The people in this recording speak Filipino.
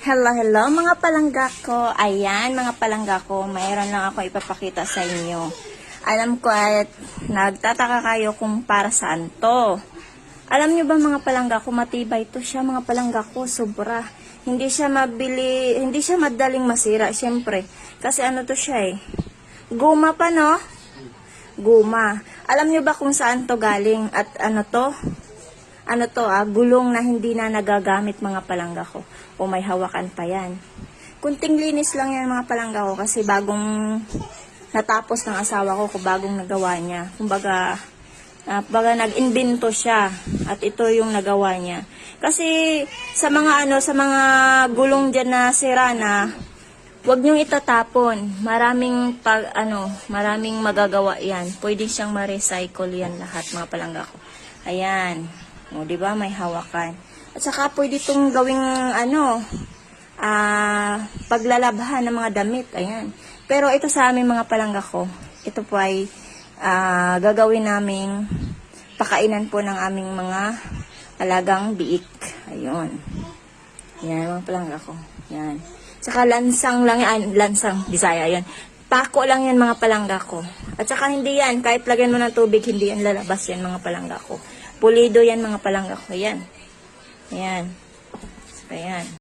Hello, hello mga palangga ko. Ayan, mga palangga ko, mayroon lang ako ipapakita sa inyo. Alam ko at nagtataka kayo kung para saan to. Alam nyo ba mga palangga ko, matibay to siya mga palangga ko, sobra. Hindi siya madaling masira, syempre. Kasi ano to siya eh. Guma pa no? Guma. Alam nyo ba kung saan to galing at ano to? Gulong na hindi na nagagamit mga palangga ko. O may hawakan pa yan. Kunting linis lang yan mga palangga ko kasi bagong natapos ng asawa ko kung bagong nagawa niya. Kumbaga, nag-invento siya at ito yung nagawa niya. Kasi sa mga gulong diyan na sira na, huwag niyong itatapon. Maraming magagawa yan. Pwede siyang ma-recycle yan lahat mga palangga ko. Ayan. O, di ba? May hawakan. At saka pwede itong gawing paglalabhan ng mga damit. Ayan. Pero ito sa aming mga palangga ko, ito po ay gagawin naming pakainan po ng aming mga alagang biik. Ayun. Yan, mga palangga ko. Yan. Saka lansang lang yan. Lansang, Bisaya yan. Pako lang yan mga palangga ko. At saka hindi yan, kahit lagyan mo ng tubig, hindi yan lalabas yan mga palangga ko. Pulido yan mga palangga ko. Yan. Ayan. Ayan.